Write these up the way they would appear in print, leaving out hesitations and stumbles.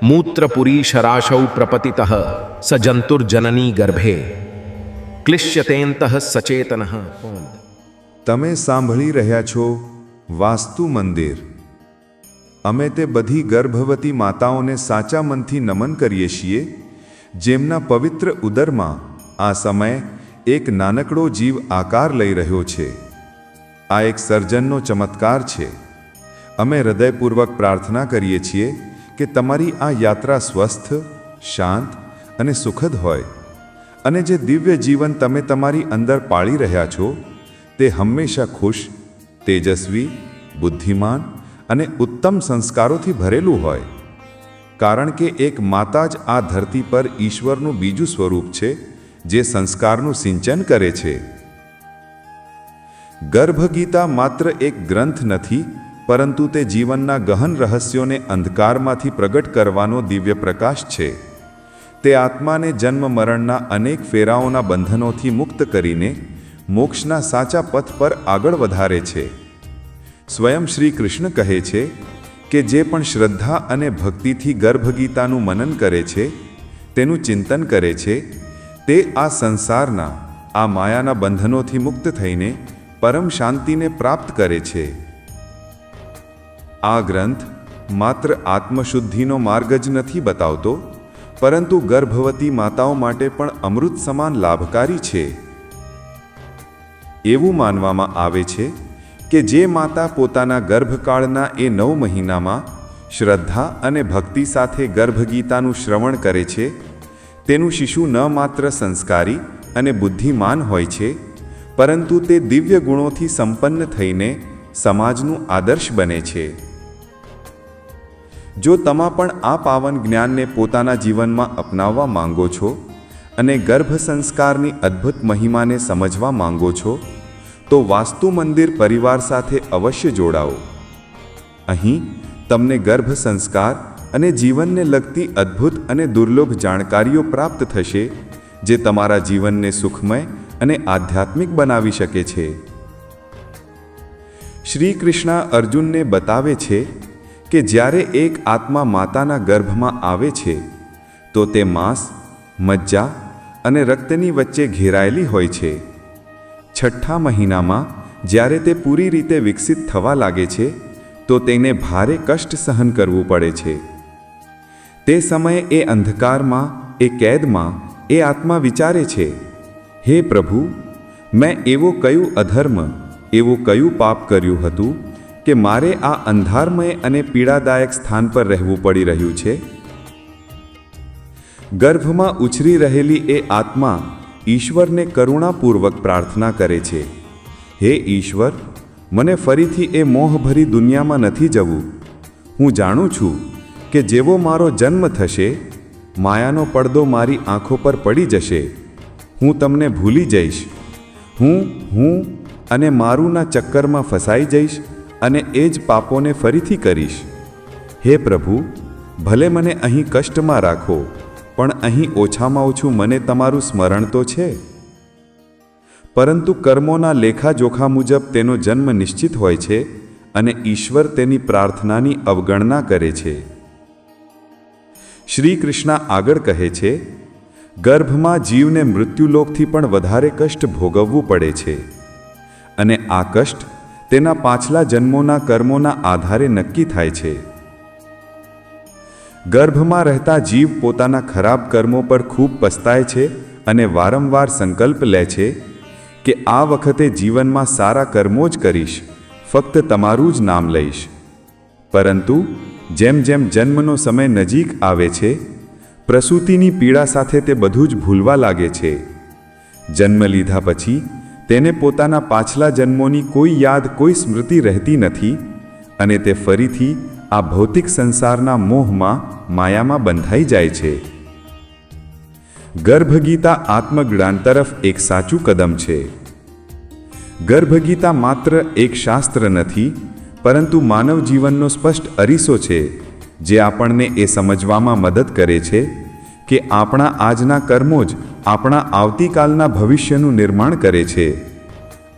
મૂત્રપુરીશરાશૌ પ્રપતિતઃ સ જંતુર્જનની ગર્ભે ક્લિશ્યતેન્તઃ સચેતનઃ. તમે સાંભળી રહ્યા છો વાસ્તુ મંદિર. અમે તે બધી ગર્ભવતી માતાઓને સાચા મનથી નમન કરીએ છીએ જેમના પવિત્ર ઉદરમાં આ સમયે એક નાનકડો જીવ આકાર લઈ રહ્યો છે. આ એક સર્જનનો ચમત્કાર છે. અમે હૃદયપૂર્વક પ્રાર્થના કરીએ છીએ કે તમારી આ યાત્રા સ્વસ્થ, શાંત અને સુખદ હોય, અને જે દિવ્ય જીવન તમે તમારી અંદર પાળી રહ્યા છો તે હંમેશા ખુશ, તેજસ્વી, બુદ્ધિમાન અને ઉત્તમ સંસ્કારોથી ભરેલું હોય. કારણ કે એક માતા જ આ ધરતી પર ઈશ્વરનું બીજું સ્વરૂપ છે જે સંસ્કારનું સિંચન કરે છે. ગર્ભગીતા માત્ર એક ગ્રંથ નથી, પરંતુ તે જીવનના ગહન રહસ્યોને અંધકારમાંથી પ્રગટ કરવાનો દિવ્ય પ્રકાશ છે. તે આત્માને જન્મ મરણના અનેક ફેરાઓના બંધનોથી મુક્ત કરીને મોક્ષના સાચા પથ પર આગળ વધારે છે. સ્વયં શ્રી કૃષ્ણ કહે છે કે જે પણ શ્રદ્ધા અને ભક્તિથી ગર્ભગીતાનું મનન કરે છે, તેનું ચિંતન કરે છે, તે આ સંસારના, આ માયાના બંધનોથી મુક્ત થઈને પરમ શાંતિને પ્રાપ્ત કરે છે. આ ગ્રંથ માત્ર આત્મશુદ્ધિનો માર્ગ જ નથી બતાવતો, પરંતુ ગર્ભવતી માતાઓ માટે પણ અમૃત સમાન લાભકારી છે. એવું માનવામાં આવે છે કે જે માતા પોતાના ગર્ભકાળના એ 9 મહિનામાં શ્રદ્ધા અને ભક્તિ સાથે ગર્ભગીતાનું શ્રવણ કરે છે, તેનું શિશુ ન માત્ર સંસ્કારી અને બુદ્ધિમાન હોય છે, પરંતુ તે દિવ્ય ગુણોથી સંપન્ન થઈને સમાજનું આદર્શ બને છે. જો તમે પણ આ પાવન જ્ઞાનને પોતાના જીવનમાં અપનાવવા માંગો છો અને ગર્ભ સંસ્કારની અદ્ભુત મહિમાને સમજવા માંગો છો, તો વાસ્તુ મંદિર પરિવાર સાથે અવશ્ય જોડાઓ. અહીં તમને ગર્ભ સંસ્કાર અને જીવનને લગતી અદ્ભુત અને દુર્લભ જાણકારીઓ પ્રાપ્ત થશે, જે તમારા જીવનને સુખમય અને આધ્યાત્મિક બનાવી શકે છે. શ્રી કૃષ્ણ અર્જુનને બતાવે છે કે જ્યારે એક આત્મા માતાના ગર્ભમાં આવે છે તો તે માંસ, મજ્જા અને રક્તની વચ્ચે ઘેરાયેલી હોય છે. 6ઠ્ઠા મહિનામાં જ્યારે તે પૂરી રીતે વિકસિત થવા લાગે છે તો તેને ભારે કષ્ટ સહન કરવું પડે છે. તે સમયે એ અંધકારમાં, એ કેદમાં એ આત્મા વિચારે છે, હે પ્રભુ, મેં એવો કયું અધર્મ, એવું કયું પાપ કર્યું હતું કે મારે આ અંધારમય અને પીડાદાયક સ્થાન પર રહેવું પડી રહ્યું છે? ગર્ભમાં ઉછરી રહેલી એ આત્મા ઈશ્વરને કરુણાપૂર્વક પ્રાર્થના કરે છે, હે ઈશ્વર, મને ફરીથી એ મોહભરી દુનિયામાં નથી જવું. હું જાણું છું કે જેવો મારો જન્મ થશે, માયાનો પડદો મારી આંખો પર પડી જશે. હું તમને ભૂલી જઈશ. હું અને મારુંના ચક્કરમાં ફસાઈ જઈશ અને એ જ પાપોને ફરીથી કરીશ. હે પ્રભુ, ભલે મને અહીં કષ્ટમાં રાખો, પણ અહીં ઓછામાં ઓછું મને તમારું સ્મરણ તો છે. પરંતુ કર્મોના લેખાજોખા મુજબ તેનો જન્મ નિશ્ચિત હોય છે અને ઈશ્વર તેની પ્રાર્થનાની અવગણના કરે છે. શ્રી કૃષ્ણ આગળ કહે છે, ગર્ભમાં જીવને મૃત્યુલોકથી પણ વધારે કષ્ટ ભોગવવું પડે છે, અને આ કષ્ટ તેના પાછલા જન્મોના કર્મોના આધારે નક્કી થાય છે. ગર્ભમાં રહેતા જીવ પોતાના ખરાબ કર્મો પર ખૂબ પસ્તાય છે અને વારંવાર સંકલ્પ લે છે કે આ વખતે જીવનમાં સારા કર્મો જ કરીશ, ફક્ત તમારું જ નામ લઈશ. પરંતુ જેમ જેમ જન્મનો સમય નજીક આવે છે, પ્રસૂતિની પીડા સાથે તે બધું જ ભૂલવા લાગે છે. જન્મ લીધા પછી તેને પોતાના પાછલા જન્મોની કોઈ યાદ, કોઈ સ્મૃતિ રહેતી નથી, અને તે ફરીથી આ ભૌતિક સંસારના મોહમાં, માયામાં બંધાઈ જાય છે. ગર્ભગીતા આત્મજ્ઞાન તરફ એક સાચું કદમ છે. ગર્ભગીતા માત્ર એક શાસ્ત્ર નથી, પરંતુ માનવ જીવનનો સ્પષ્ટ અરીસો છે, જે આપણને એ સમજવામાં મદદ કરે છે કે આપણા આજના કર્મો જ આપણા આવતીકાલના ભવિષ્યનું નિર્માણ કરે છે.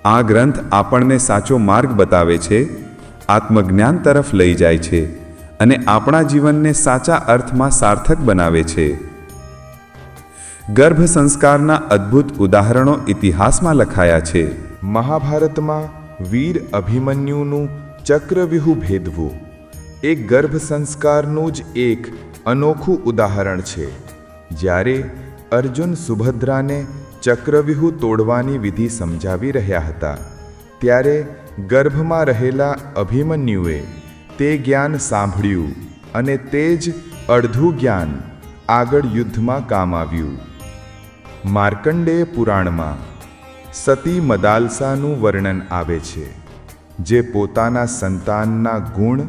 આ ગ્રંથ આપણને સાચો માર્ગ બતાવે છે, આત્મજ્ઞાન તરફ લઈ જાય છે અને આપણા જીવનને સાચા અર્થમાં સાર્થક બનાવે છે. ગર્ભ સંસ્કારના અદ્ભુત ઉદાહરણો ઇતિહાસમાં લખાયા છે. મહાભારતમાં વીર અભિમન્યુનું ચક્રવ્યૂહ ભેદવું એ ગર્ભ સંસ્કારનું જ એક અનોખું ઉદાહરણ છે. જ્યારે અર્જુન સુભદ્રાને ચક્રવ્યૂહ તોડવાની વિધિ સમજાવી રહ્યા હતા, ત્યારે ગર્ભમાં રહેલા અભિમન્યુએ તે જ્ઞાન સાંભળ્યું અને તે જ અડધું જ્ઞાન આગળ યુદ્ધમાં કામ આવ્યું. માર્કંડેય પુરાણમાં સતી મદાલસાનું વર્ણન આવે છે, જે પોતાના સંતાનના ગુણ,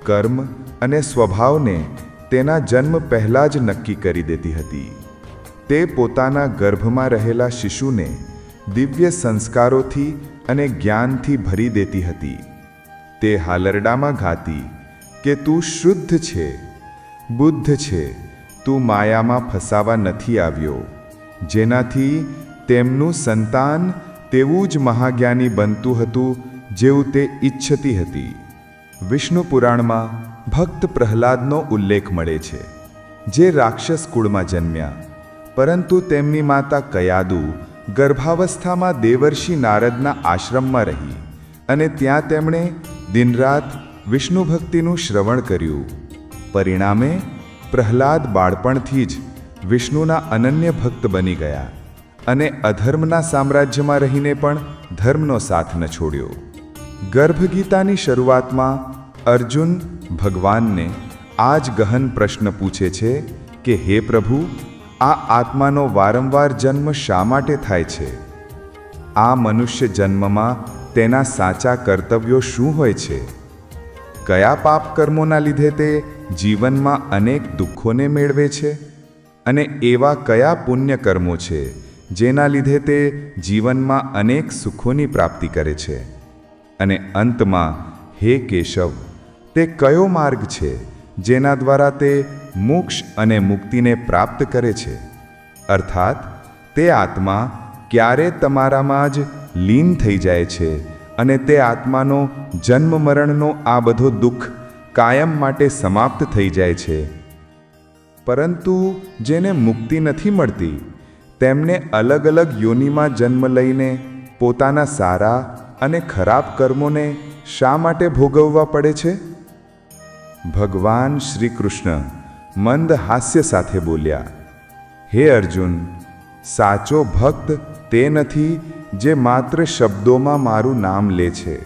કર્મ અને સ્વભાવને તેના જન્મ પહેલાં જ નક્કી કરી દેતી હતી. તે પોતાના ગર્ભમાં રહેલા શિશુને દિવ્ય સંસ્કારોથી અને જ્ઞાનથી ભરી દેતી હતી. તે હાલરડામાં ગાતી કે તું શુદ્ધ છે, બુદ્ધ છે, તું માયામાં ફસાવા નથી આવ્યો, જેનાથી તેમનું સંતાન તેવું જ મહાજ્ઞાની બનતું હતું જેવું તે ઈચ્છતી હતી. વિષ્ણુ પુરાણમાં ભક્ત પ્રહલાદનો ઉલ્લેખ મળે છે, જે રાક્ષસ કુળમાં જન્મ્યા, પરંતુ તેમની માતા કયાદુ ગર્ભાવસ્થામાં દેવર્ષિ નારદના આશ્રમમાં રહી અને ત્યાં તેમણે દિનરાત વિષ્ણુ ભક્તિનું શ્રવણ કર્યું. પરિણામે પ્રહલાદ બાળપણથી જ વિષ્ણુના અનન્ય ભક્ત બની ગયા અને અધર્મના સામ્રાજ્યમાં રહીને પણ ધર્મનો સાથ ન છોડ્યો. ગર્ભગીતાની શરૂઆતમાં અર્જુન ભગવાનને આ જ ગહન પ્રશ્ન પૂછે છે કે હે પ્રભુ, આ આત્માનો વારંવાર જન્મ શા માટે થાય છે? આ મનુષ્ય જન્મમાં તેના સાચા કર્તવ્યો શું હોય છે? કયા પાપ કર્મોના લીધે તે જીવનમાં અનેક દુઃખોને મેળવે છે? અને એવા કયા પુણ્ય કર્મો છે જેના લીધે તે જીવનમાં અનેક સુખોની પ્રાપ્તિ કરે છે? અને અંતમાં, હે કેશવ, તે કયો માર્ગ છે જેના દ્વારા તે મોક્ષ અને મુક્તિને પ્રાપ્ત કરે છે? અર્થાત તે આત્મા ક્યારે તમારામાં જ લીન થઈ જાય છે અને તે આત્માનો જન્મ મરણનો આ બધો દુઃખ કાયમ માટે સમાપ્ત થઈ જાય છે. પરંતુ જેને મુક્તિ નથી મળતી, તેમને અલગ અલગ યોનિમાં જન્મ લઈને પોતાના સારા અને ખરાબ કર્મોને શા માટે ભોગવવા પડે છે? ભગવાન શ્રી કૃષ્ણ મંદ હાસ્ય સાથે બોલ્યા, હે અર્જુન, સાચો ભક્ત તે નથી જે માત્ર શબ્દોમાં મારું નામ લે છે.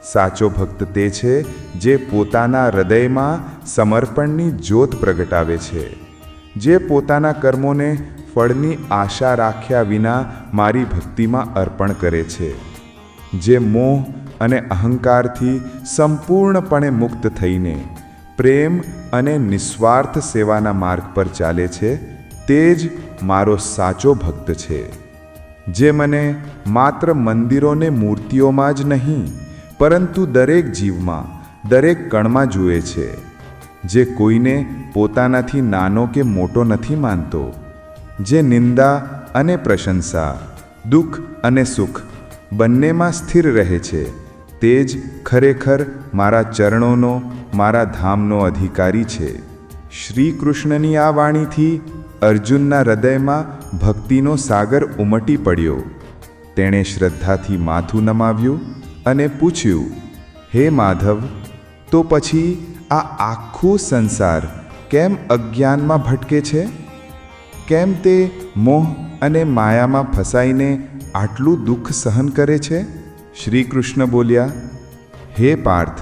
સાચો ભક્ત તે છે જે પોતાના હૃદયમાં સમર્પણની જ્યોત પ્રગટાવે છે, જે પોતાના કર્મોને ફળની આશા રાખ્યા વિના મારી ભક્તિમાં અર્પણ કરે છે, જે મોહ અને અહંકારથી સંપૂર્ણપણે મુક્ત થઈને પ્રેમ અને નિસ્વાર્થ સેવાના માર્ગ પર ચાલે છે. તે જ મારો સાચો ભક્ત છે, જે મને માત્ર મંદિરોને મૂર્તિઓમાં જ નહીં, પરંતુ દરેક જીવમાં, દરેક કણમાં જુએ છે, જે કોઈને પોતાનાથી નાનો કે મોટો નથી માનતો, જે નિંદા અને પ્રશંસા, દુઃખ અને સુખ બંનેમાં સ્થિર રહે છે. તે જ ખરેખર મારા ચરણોનો, મારા ધામનો અધિકારી છે. શ્રી કૃષ્ણની આ વાણીથી અર્જુનના હૃદયમાં ભક્તિનો સાગર ઉમટી પડ્યો. તેણે શ્રદ્ધાથી માથું નમાવ્યું અને પૂછ્યું, હે માધવ, તો પછી આ આખો સંસાર કેમ અજ્ઞાનમાં ભટકે છે? કેમ તે મોહ અને માયામાં ફસાઈને આટલું દુઃખ સહન કરે છે? શ્રી કૃષ્ણ બોલ્યા, હે પાર્થ,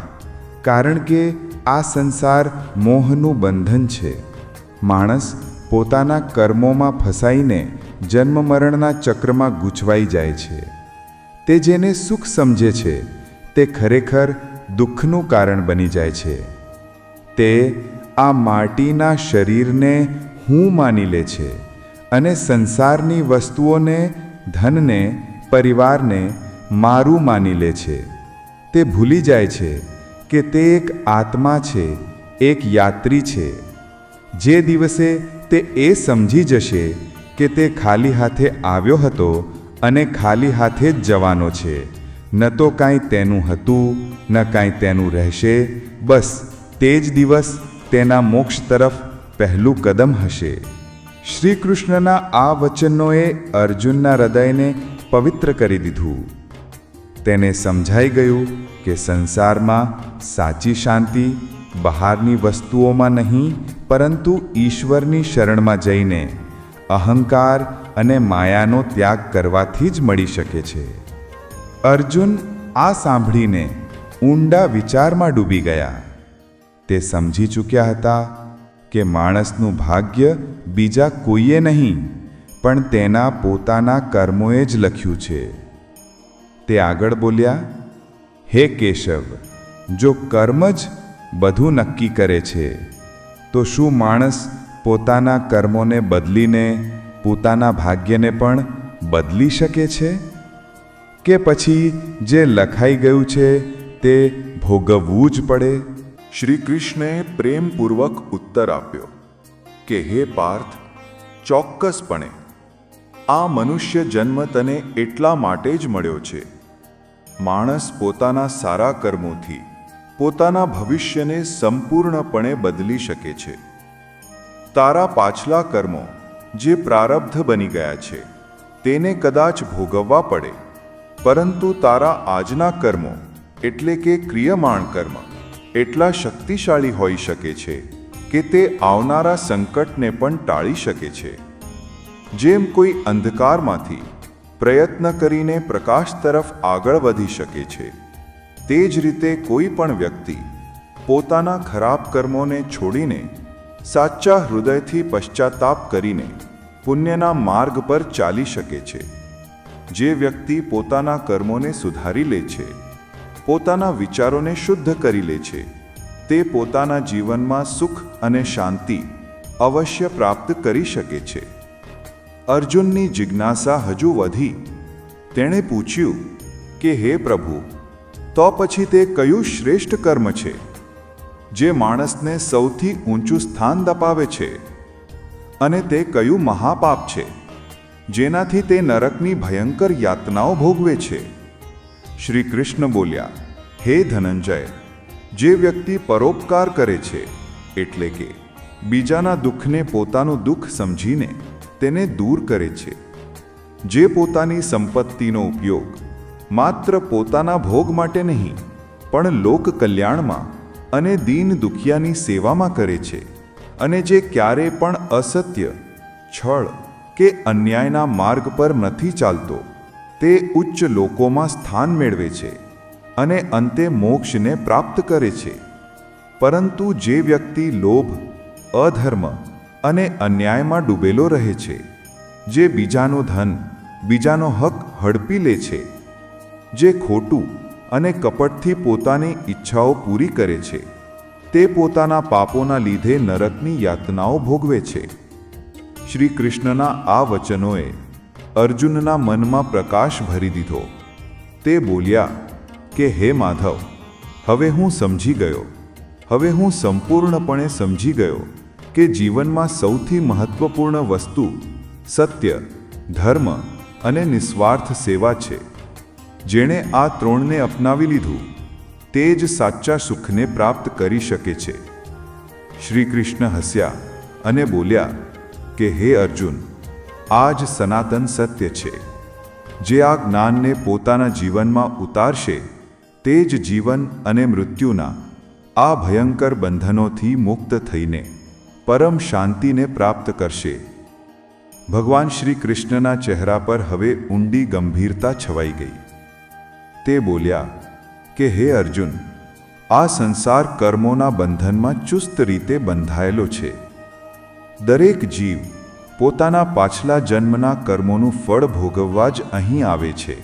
કારણ કે આ સંસાર મોહનું બંધન છે. માણસ પોતાના કર્મોમાં ફસાઈને જન્મ મરણના ચક્રમાં ગૂંચવાઈ જાય છે. તે જેને સુખ સમજે છે તે ખરેખર દુઃખનું કારણ બની જાય છે. તે આ માટીના શરીરને હું માની લે છે અને સંસારની વસ્તુઓને, ધનને, પરિવારને મારું માની લે છે. તે ભૂલી જાય છે કે તે એક આત્મા છે, એક યાત્રી છે. જે દિવસે તે એ સમજી જશે કે તે ખાલી હાથે આવ્યો હતો અને ખાલી હાથે જ જવાનો છે, ન તો કાંઈ તેનું હતું, ન કાંઈ તેનું રહેશે, બસ તે જ દિવસ તેના મોક્ષ તરફ પહેલું કદમ હશે. શ્રી કૃષ્ણના આ વચનોએ અર્જુનના હૃદયને પવિત્ર કરી દીધું. તેને સમજાઈ ગયું કે સંસારમાં સાચી શાંતિ બહારની વસ્તુઓમાં નહીં, પરંતુ ઈશ્વરની શરણમાં જઈને અહંકાર અને માયાનો ત્યાગ કરવાથી જ મળી શકે છે. અર્જુન આ સાંભળીને ઊંડા વિચારમાં ડૂબી ગયા. તે સમજી ચૂક્યા હતા કે માણસનું ભાગ્ય બીજા કોઈએ નહીં, પણ તેના પોતાના કર્મોએ જ લખ્યું છે. તે આગળ બોલ્યા, હે કેશવ, જો કર્મ જ બધું નક્કી કરે છે, તો શું માણસ પોતાના કર્મોને બદલીને પોતાના ભાગ્યને પણ બદલી શકે છે? કે પછી જે લખાઈ ગયું છે તે ભોગવવું જ પડે? શ્રી કૃષ્ણે પ્રેમપૂર્વક ઉત્તર આપ્યો કે હે પાર્થ, ચોક્કસપણે આ મનુષ્ય જન્મ તને એટલા માટે જ મળ્યો છે. માણસ પોતાના સારા કર્મોથી પોતાના ભવિષ્યને સંપૂર્ણપણે બદલી શકે છે. તારા પાછલા કર્મો જે પ્રારબ્ધ બની ગયા છે તેને કદાચ ભોગવવા પડે, પરંતુ તારા આજના કર્મો એટલે કે ક્રિયમાણ કર્મ એટલા શક્તિશાળી હોઈ શકે છે કે તે આવનારા સંકટને પણ ટાળી શકે છે. જેમ કોઈ અંધકારમાંથી પ્રયત્ન કરીને પ્રકાશ તરફ આગળ વધી શકે છે, તે જ રીતે કોઈ પણ વ્યક્તિ પોતાના ખરાબ કર્મોને છોડીને સાચા હૃદયથી પશ્ચાતાપ કરીને પુણ્યના માર્ગ પર ચાલી શકે છે. જે વ્યક્તિ પોતાના કર્મોને સુધારી લે છે, પોતાના વિચારોને શુદ્ધ કરી લે છે, તે પોતાના જીવનમાં સુખ અને શાંતિ અવશ્ય પ્રાપ્ત કરી શકે છે. અર્જુનની જિજ્ઞાસા હજુ વધી. તેણે પૂછ્યું કે હે પ્રભુ, તો પછી તે કયું શ્રેષ્ઠ કર્મ છે જે માણસને સૌથી ઊંચું સ્થાન અપાવે છે, અને તે કયું મહાપાપ છે જેનાથી તે નરકની ભયંકર યાતનાઓ ભોગવે છે? શ્રી કૃષ્ણ બોલ્યા, હે ધનંજય, જે વ્યક્તિ પરોપકાર કરે છે, એટલે કે બીજાના દુઃખને પોતાનું દુઃખ સમજીને તેને દૂર કરે છે, જે પોતાની સંપત્તિનો ઉપયોગ માત્ર પોતાના ભોગ માટે નહીં, પણ લોક કલ્યાણમાં અને દીન દુખિયાની સેવામાં કરે છે, અને જે ક્યારે પણ અસત્ય, છળ કે અન્યાયના માર્ગ પર નથી ચાલતો, તે ઉચ્ચ લોકોમાં સ્થાન મેળવે છે અને અંતે મોક્ષને પ્રાપ્ત કરે છે. પરંતુ જે વ્યક્તિ લોભ, અધર્મ અને અન્યાયમાં ડૂબેલો રહે છે, જે બીજાનું ધન, બીજાનો હક હડપી લે છે, જે ખોટું અને કપટથી પોતાની ઈચ્છાઓ પૂરી કરે છે, તે પોતાના પાપોના લીધે નરકની યાતનાઓ ભોગવે છે. શ્રી કૃષ્ણના આ વચનોએ અર્જુનના મનમાં પ્રકાશ ભરી દીધો. તે બોલ્યા કે હે માધવ, હવે હું સમજી ગયો. હવે હું સંપૂર્ણપણે સમજી ગયો કે જીવનમાં સૌથી મહત્વપૂર્ણ વસ્તુ સત્ય, ધર્મ અને નિસ્વાર્થ સેવા છે. જેણે આ ત્રણને અપનાવી લીધું તે જ સાચા સુખને પ્રાપ્ત કરી શકે છે. શ્રી કૃષ્ણ હસ્યા અને બોલ્યા કે હે અર્જુન, આ જ સનાતન સત્ય છે. જે આ જ્ઞાનને પોતાના જીવનમાં ઉતારશે તે જ જીવન અને મૃત્યુના આ ભયંકર બંધનોથી મુક્ત થઈને પરમ શાંતિને પ્રાપ્ત કરશે. ભગવાન શ્રી કૃષ્ણના ચહેરા પર હવે ઊંડી ગંભીરતા છવાઈ ગઈ. તે બોલ્યા કે હે અર્જુન, આ સંસાર કર્મોના બંધનમાં ચુસ્ત રીતે બંધાયેલો છે. દરેક જીવ પોતાના પાછલા જન્મના કર્મોનું ફળ ભોગવવા જ અહીં આવે છે.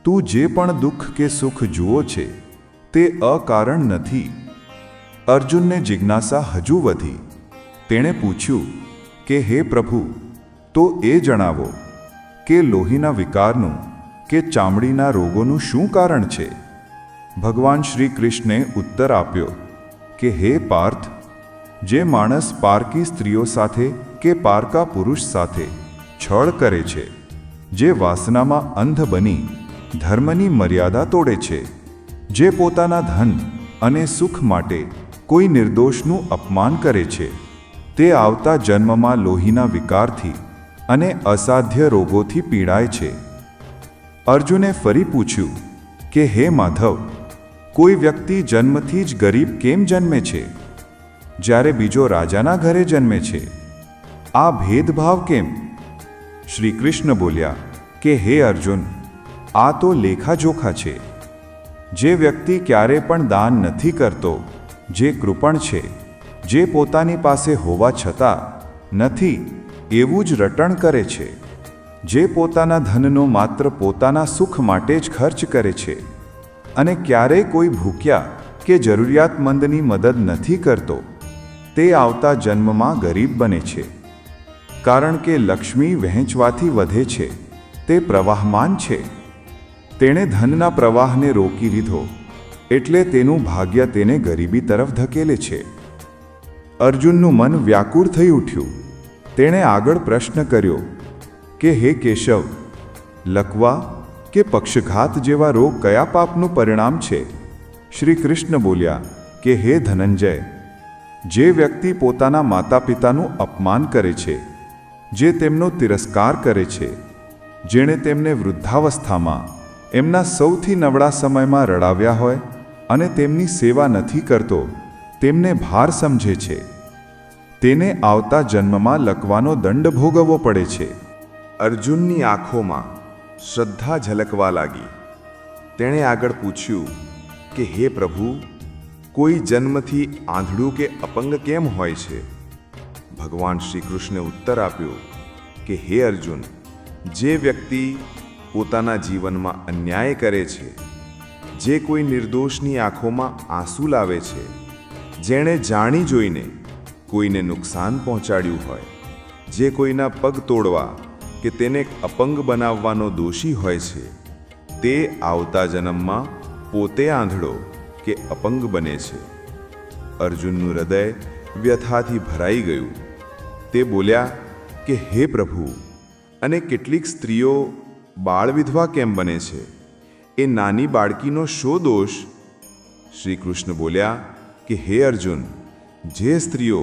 તું જે પણ દુઃખ કે સુખ જુઓ છે તે અકારણ નથી. અર્જુનને જિજ્ઞાસા હજુ વધી. તેણે પૂછ્યું કે હે પ્રભુ, તો એ જણાવો કે લોહીના વિકારનું કે ચામડીના રોગોનું શું કારણ છે? ભગવાન શ્રી કૃષ્ણે ઉત્તર આપ્યો કે હે પાર્થ, જે માણસ પારકી સ્ત્રીઓ સાથે કે પારકા પુરુષ સાથે છળ કરે છે, જે વાસનામાં અંધ બની ધર્મની મર્યાદા તોડે છે, જે પોતાના ધન અને સુખ માટે કોઈ નિર્દોષનું અપમાન કરે છે, તે આવતા જન્મમાં લોહીના વિકારથી અને અસાધ્ય રોગોથી પીડાય છે. અર્જુને ફરી પૂછ્યું કે હે માધવ, કોઈ વ્યક્તિ જન્મથી જ ગરીબ કેમ જન્મે છે, જ્યારે બીજો રાજાના ઘરે જન્મે છે? આ ભેદભાવ કેમ? શ્રી કૃષ્ણ બોલ્યા કે હે અર્જુન, આ તો લેખાજોખા છે. જે વ્યક્તિ ક્યારે પણ દાન નથી કરતો, જે કૃપણ છે, જે પોતાની પાસે હોવા છતાં નથી એવું જ રટણ કરે છે, જે પોતાના ધનનો માત્ર પોતાના સુખ માટે જ ખર્ચ કરે છે અને ક્યારેય કોઈ ભૂખ્યા કે જરૂરિયાતમંદની મદદ નથી કરતો, તે આવતા જન્મમાં ગરીબ બને છે. કારણ કે લક્ષ્મી વહેંચવાથી વધે છે, તે પ્રવાહમાન છે. તેણે ધનના પ્રવાહને રોકી લીધો, એટલે તેનું ભાગ્ય તેને ગરીબી તરફ ધકેલે છે. અર્જુનનું મન વ્યાકુળ થઈ ઉઠ્યું. તેણે આગળ પ્રશ્ન કર્યો કે હે કેશવ, લકવા કે પક્ષઘાત જેવા રોગ કયા પાપનું પરિણામ છે? શ્રી કૃષ્ણ બોલ્યા કે હે ધનંજય, જે વ્યક્તિ પોતાના માતા પિતાનું અપમાન કરે છે, જે તેમનો તિરસ્કાર કરે છે, જેણે તેમને વૃદ્ધાવસ્થામાં એમના સૌથી નબળા સમયમાં રડાવ્યા હોય અને તેમની સેવા નથી કરતો, તેમને ભાર સમજે છે, તેને આવતા જન્મમાં લકવાનો દંડ ભોગવવો પડે છે. અર્જુનની આંખોમાં શ્રદ્ધા ઝલકવા લાગી. તેણે આગળ પૂછ્યું કે હે પ્રભુ, કોઈ જન્મથી આંધળું કે અપંગ કેમ હોય છે? ભગવાન શ્રી કૃષ્ણે ઉત્તર આપ્યો કે હે અર્જુન, જે વ્યક્તિ પોતાના જીવનમાં અન્યાય કરે છે, જે કોઈ નિર્દોષની આંખોમાં આંસુ લાવે છે, જેણે જાણી જોઈને કોઈને નુકસાન પહોંચાડ્યું હોય, જે કોઈના પગ તોડવા કે તેને અપંગ બનાવવાનો દોષી હોય છે, તે આવતા જન્મમાં પોતે આંધળો કે અપંગ બને છે. અર્જુનનું હૃદય વ્યથાથી ભરાઈ ગયું. તે બોલ્યા કે હે પ્રભુ, અને કેટલીક સ્ત્રીઓ બાળ વિધવા કેમ બને છે? એ નાની બાળકીનો શો દોષ? શ્રી કૃષ્ણ બોલ્યા કે હે અર્જુન, જે સ્ત્રીઓ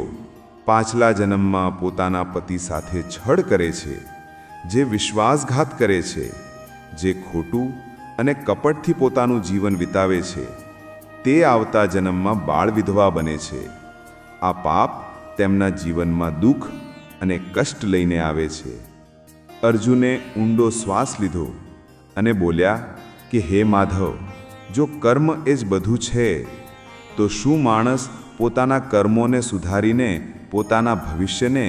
પાછલા જન્મમાં પોતાના પતિ સાથે છળ કરે છે, જે વિશ્વાસઘાત કરે છે, જે ખોટું અને કપટથી પોતાનું જીવન વિતાવે છે, તે આવતા જન્મમાં બાળ વિધવા બને છે. આ પાપ તેમના જીવનમાં દુઃખ અને કષ્ટ લઈને આવે છે. અર્જુને ઊંડો શ્વાસ લીધો અને બોલ્યા કે હે માધવ, જો કર્મ એ જ બધું છે, તો શું માણસ પોતાના કર્મોને સુધારીને પોતાના ભવિષ્યને,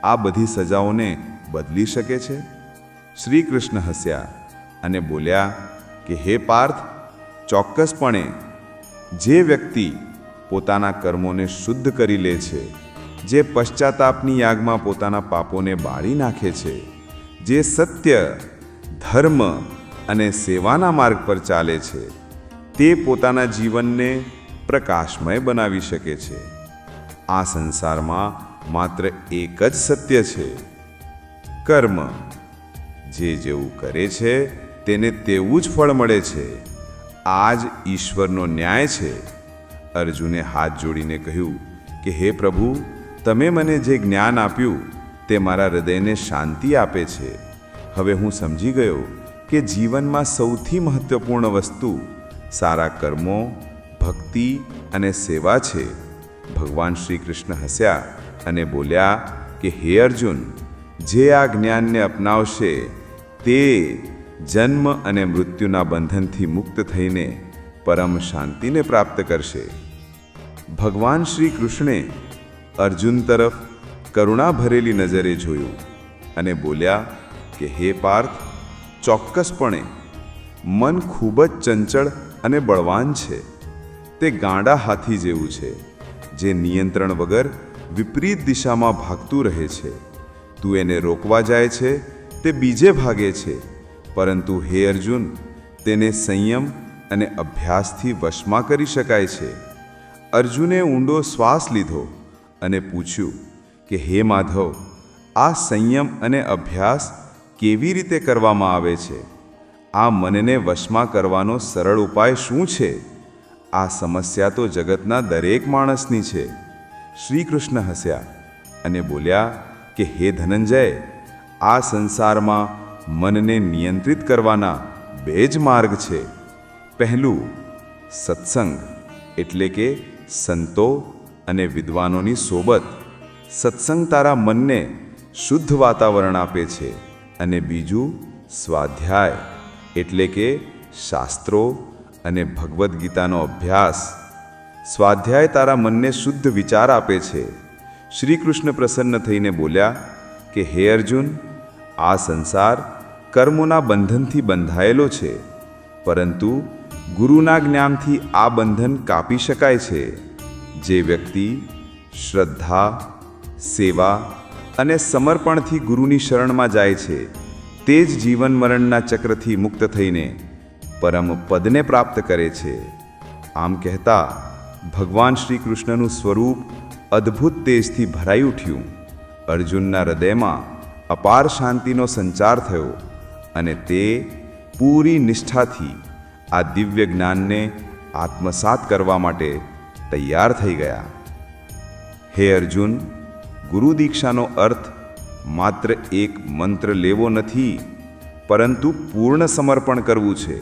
આ બધી સજાઓને બદલી શકે છે? શ્રી કૃષ્ણ હસ્યા અને બોલ્યા કે હે પાર્થ, ચોક્કસપણે જે વ્યક્તિ પોતાના કર્મોને શુદ્ધ કરી લે છે, જે પશ્ચાતાપની યાગમાં પોતાના પાપોને બાળી નાખે છે, જે સત્ય, ધર્મ અને સેવાના માર્ગ પર ચાલે છે, તે પોતાના જીવનને પ્રકાશમય બનાવી શકે છે. આ સંસારમાં માત્ર એક જ સત્ય છે, કર્મ. જે જેવું કરે છે તેને તેવું જ ફળ મળે છે. આ જ ઈશ્વરનો ન્યાય છે. અર્જુને હાથ જોડીને કહ્યું કે હે પ્રભુ, તમે મને જે જ્ઞાન આપ્યું તે મારા હૃદયને શાંતિ આપે છે. હવે હું સમજી ગયો કે જીવનમાં સૌથી મહત્વપૂર્ણ વસ્તુ સારા કર્મો, ભક્તિ અને સેવા છે. ભગવાન શ્રી કૃષ્ણ હસ્યા અને બોલ્યા કે હે અર્જુન, જે આ જ્ઞાનને અપનાવશે તે જન્મ અને મૃત્યુના બંધનથી મુક્ત થઈને પરમ શાંતિને પ્રાપ્ત કરશે. ભગવાન શ્રી કૃષ્ણે અર્જુન તરફ કરુણા ભરેલી નજરે જોયું અને બોલ્યા કે હે પાર્થ, ચોક્કસપણે મન ખૂબ જ ચંચળ અને બળવાન છે. તે ગાંડા હાથી જેવું છે, જે નિયંત્રણ વગર વિપરીત દિશામાં ભાગતું રહે છે. તું એને રોકવા જાય છે, તે બીજે ભાગે છે, પરંતુ હે અર્જુન, તેને સંયમ અને અભ્યાસથી વશમાં કરી શકાય છે. અર્જુને ઊંડો શ્વાસ લીધો અને પૂછ્યું કે હે માધવ, આ સંયમ અને અભ્યાસ કેવી રીતે કરવામાં આવે છે? આ મનને વશમાં કરવાનો સરળ ઉપાય શું છે? આ સમસ્યા તો જગતના દરેક માણસની છે. શ્રી કૃષ્ણ હસ્યા અને બોલ્યા કે હે ધનંજય, આ સંસારમાં મનને નિયંત્રિત કરવાના બે જ માર્ગ છે. પહેલું, સત્સંગ એટલે કે સંતો અને વિદ્વાનોની સોબત. સત્સંગ તારા મનને શુદ્ધ વાતાવરણ આપે છે. અને બીજું, સ્વાધ્યાય એટલે કે શાસ્ત્રો અને ભગવદ્ ગીતાનો અભ્યાસ. સ્વાધ્યાય તારા મનને શુદ્ધ વિચાર આપે છે. શ્રી કૃષ્ણ પ્રસન્ન થઈને બોલ્યા કે હે અર્જુન, આ સંસાર કર્મોના બંધનથી બંધાયેલો છે, પરંતુ ગુરુના જ્ઞાનથી આ બંધન કાપી શકાય છે. જે વ્યક્તિ શ્રદ્ધા, સેવા અને સમર્પણથી ગુરુની શરણમાં જાય છે, તે જ જીવન મરણના ચક્રથી મુક્ત થઈને પરમ પદને પ્રાપ્ત કરે છે. આમ કહેતા ભગવાન શ્રી કૃષ્ણનું સ્વરૂપ અદ્ભુત તેજથી ભરાઈ ઉઠ્યું. અર્જુનના હૃદયમાં અપાર શાંતિનો સંચાર થયો અને તે પૂરી નિષ્ઠાથી આ દિવ્ય જ્ઞાનને આત્મસાત કરવા માટે તૈયાર થઈ ગયા. હે અર્જુન, ગુરુ દીક્ષાનો અર્થ માત્ર એક મંત્ર લેવો નથી, પરંતુ પૂર્ણ સમર્પણ કરવું છે.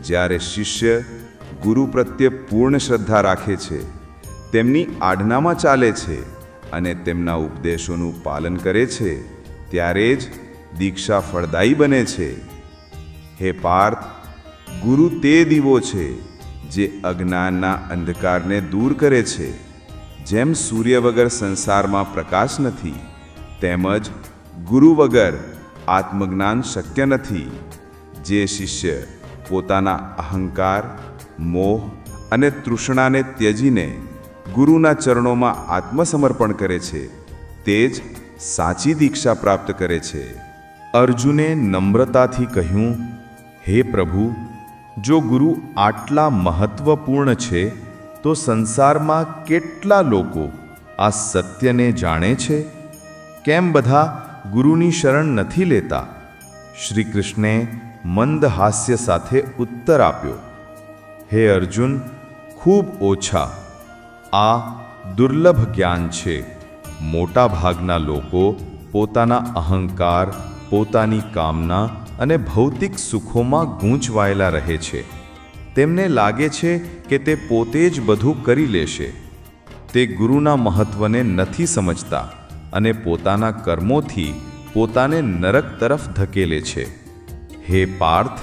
જ્યારે શિષ્ય ગુરુ પ્રત્યે પૂર્ણ શ્રદ્ધા રાખે છે, તેમની આજ્ઞામાં ચાલે છે અને તેમના ઉપદેશોનું પાલન કરે છે, ત્યારે જ દીક્ષા ફળદાયી બને છે. હે પાર્થ, ગુરુ તે દીવો છે જે અજ્ઞાનના અંધકારને દૂર કરે છે. જેમ સૂર્ય વગર સંસારમાં પ્રકાશ નથી, તેમજ ગુરુ વગર આત્મજ્ઞાન શક્ય નથી. જે શિષ્ય પોતાના અહંકાર, મોહ અને તૃષ્ણાને ત્યજીને ગુરુના ચરણોમાં આત્મસમર્પણ કરે છે, તે જ સાચી દીક્ષા પ્રાપ્ત કરે છે. અર્જુને નમ્રતાથી કહ્યું, હે પ્રભુ, જો ગુરુ આટલા મહત્વપૂર્ણ છે, તો સંસારમાં કેટલા લોકો આ સત્યને જાણે છે? કેમ બધા ગુરુની શરણ નથી લેતા? શ્રી કૃષ્ણે મંદ હાસ્ય સાથે ઉત્તર આપ્યો, હે અર્જુન, ખૂબ ઓછા. આ દુર્લભ જ્ઞાન છે. મોટા ભાગના લોકો પોતાના અહંકાર, પોતાની કામના અને ભૌતિક સુખોમાં ગૂંચવાયેલા રહે છે. તેમને લાગે છે કે તે પોતે જ બધું કરી લેશે. તે ગુરુના મહત્વને નથી સમજતા અને પોતાના કર્મોથી પોતાને નરક તરફ ધકેલે છે. હે પાર્થ,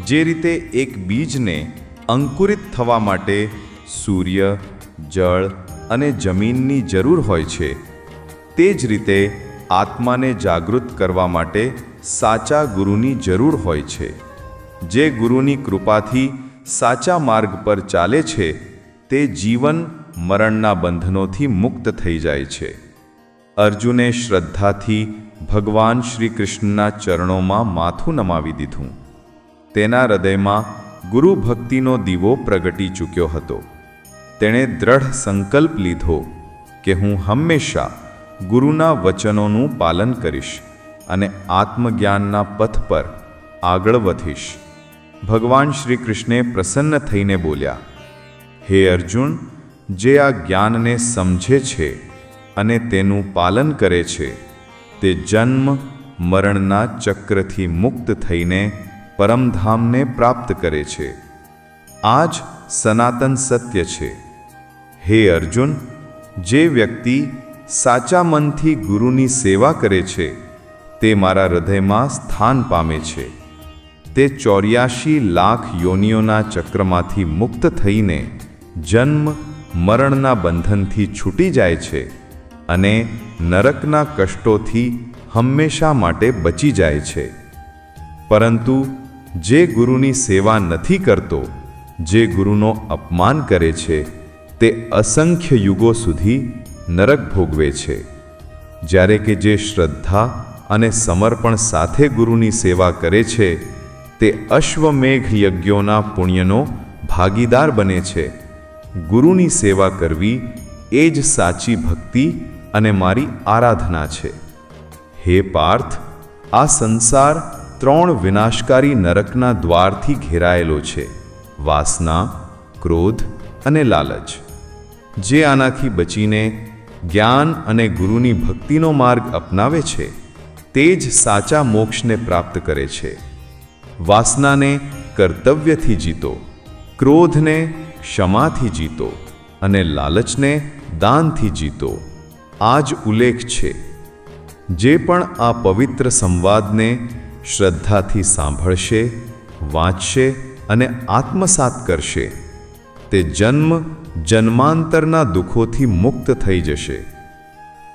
જે રીતે એક બીજને અંકુરિત થવા માટે સૂર્ય, જળ અને જમીનની જરૂર હોય છે, તે જ રીતે આત્માને જાગૃત કરવા માટે સાચા ગુરુની જરૂર હોય છે. જે ગુરુની કૃપાથી સાચા માર્ગ પર ચાલે છે, તે જીવન મરણના બંધનોથી મુક્ત થઈ જાય છે. અર્જુને શ્રદ્ધાથી ભગવાન શ્રી કૃષ્ણના ચરણોમાં માથું નમાવી દીધું. તેના હૃદયમાં ગુરુ ભક્તિનો દીવો પ્રગટી ચૂક્યો હતો. તેણે દ્રઢ સંકલ્પ લીધો કે હું હંમેશા ગુરુના વચનોનું પાલન કરીશ અને આત્મજ્ઞાનના પથ પર આગળ વધીશ. ભગવાન શ્રી કૃષ્ણે પ્રસન્ન થઈને બોલ્યા, હે અર્જુન, જે આ જ્ઞાનને સમજે છે અને તેનું પાલન કરે છે, તે જન્મ મરણના ચક્રથી મુક્ત થઈને પરમધામને પ્રાપ્ત કરે છે. આ જ સનાતન સત્ય છે. હે અર્જુન, જે વ્યક્તિ સાચા મનથી ગુરુની સેવા કરે છે, તે મારા હૃદયમાં સ્થાન પામે છે. તે 84 લાખ યોનિઓના ચક્રમાંથી મુક્ત થઈને જન્મ મરણના બંધનથી છૂટી જાય છે અને નરકના કષ્ટોથી હંમેશા માટે બચી જાય છે. પરંતુ જે ગુરુની સેવા નથી કરતો, જે ગુરુનો અપમાન કરે છે, તે અસંખ્ય યુગો સુધી નરક ભોગવે છે. જ્યારે કે જે શ્રદ્ધા અને સમર્પણ સાથે ગુરુની સેવા કરે છે, તે અશ્વમેઘ યજ્ઞોના પુણ્યનો ભાગીદાર બને છે. ગુરુની સેવા કરવી એ જ સાચી ભક્તિ અને મારી આરાધના છે. હે પાર્થ, આ સંસાર 3 વિનાશકારી નરકના દ્વારથી ઘેરાયેલો છે: વાસના, ક્રોધ અને લાલચ. જે આનાથી બચીને જ્ઞાન અને ગુરુની ભક્તિનો માર્ગ અપનાવે છે તે જ સાચા મોક્ષને પ્રાપ્ત કરે છે. વાસનાને કર્તવ્યથી જીતો, ક્રોધને ક્ષમાથી જીતો અને લાલચને દાનથી જીતો. આ જ ઉલ્લેખ છે. જે પણ આ પવિત્ર સંવાદને શ્રદ્ધાથી સાંભળશે, વાંચશે અને આત્મસાત કરશે તે જન્મ જન્માંતરના દુઃખોથી મુક્ત થઈ જશે.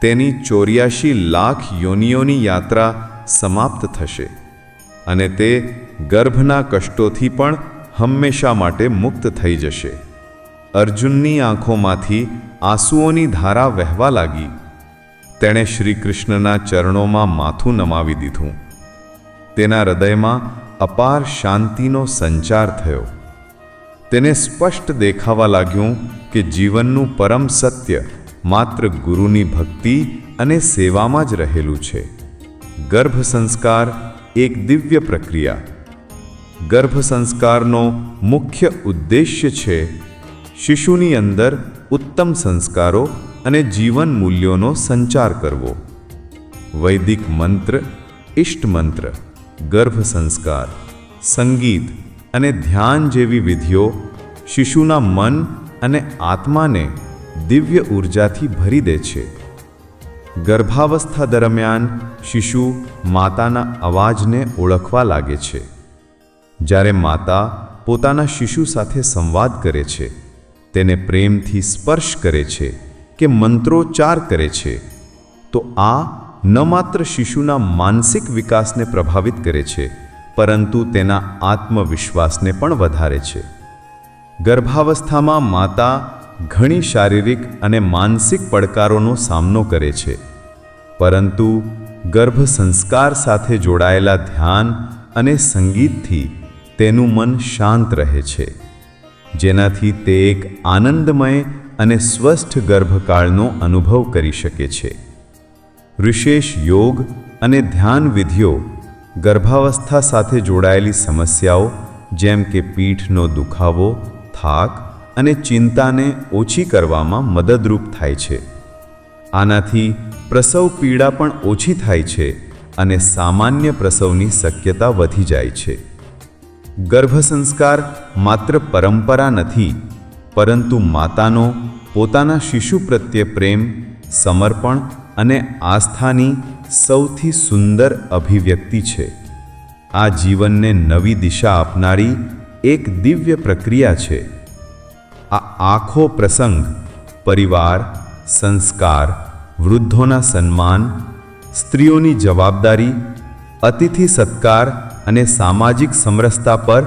તેની 84 લાખ યોનિઓની યાત્રા સમાપ્ત થશે અને તે ગર્ભના કષ્ટોથી પણ હંમેશા માટે મુક્ત થઈ જશે. અર્જુનની આંખોમાંથી આંસુઓની ધારા વહેવા લાગી. તેણે શ્રી કૃષ્ણના ચરણોમાં માથું નમાવી દીધું. તેના હૃદયમાં અપાર શાંતિનો સંચાર થયો. તેને સ્પષ્ટ દેખાવા લાગ્યું કે જીવનનું પરમ સત્ય માત્ર ગુરુની ભક્તિ અને સેવામાં જ રહેલું છે. ગર્ભ સંસ્કાર એક દિવ્ય પ્રક્રિયા. ગર્ભ સંસ્કારનો મુખ્ય ઉદ્દેશ્ય છે શિશુની અંદર ઉત્તમ સંસ્કારો અને જીવન મૂલ્યોનો સંચાર કરવો. વૈદિક મંત્ર, ઇષ્ટ મંત્ર, ગર્ભ સંસ્કાર, સંગીત અને ધ્યાન જેવી વિધિઓ શિશુના મન અને આત્માને દિવ્ય ઉર્જાથી ભરી દે છે. ગર્ભાવસ્થા દરમિયાન શિશુ માતાના અવાજને ઓળખવા લાગે છે. જ્યારે માતા પોતાના શિશુ સાથે સંવાદ કરે છે, તેને પ્રેમથી સ્પર્શ કરે છે કે મંત્રોચ્ચાર કરે છે, તો આ ન માત્ર શિશુના માનસિક વિકાસને પ્રભાવિત કરે છે પરંતુ તેના આત્મવિશ્વાસને પણ વધારે છે. ગર્ભાવસ્થામાં માતા ઘણી શારીરિક અને માનસિક પડકારોનો સામનો કરે છે, પરંતુ ગર્ભ સંસ્કાર સાથે જોડાયેલા ધ્યાન અને સંગીતથી તેનું મન શાંત રહે છે, જેનાથી તે એક આનંદમય અને સ્વસ્થ ગર્ભકાળનો અનુભવ કરી શકે છે. વિશેષ યોગ અને ધ્યાન વિધિઓ ગર્ભાવસ્થા સાથે જોડાયેલી સમસ્યાઓ જેમ કે પીઠનો દુખાવો, થાક અને ચિંતાને ઓછી કરવામાં મદદરૂપ થાય છે. આનાથી પ્રસવ પીડા પણ ઓછી થાય છે અને સામાન્ય પ્રસવની શક્યતા વધી જાય છે. ગર્ભ સંસ્કાર માત્ર પરંપરા નથી, પરંતુ માતાનો પોતાના શિશુ પ્રત્યે પ્રેમ, સમર્પણ અને આસ્થાની સૌથી સુંદર અભિવ્યક્તિ છે. આ જીવનને નવી દિશા આપનારી એક દિવ્ય પ્રક્રિયા છે. આ આખો પ્રસંગ પરિવાર, સંસ્કાર, વૃદ્ધોના સન્માન, સ્ત્રીઓની જવાબદારી, અતિથિ સત્કાર અને સામાજિક સમરસતા પર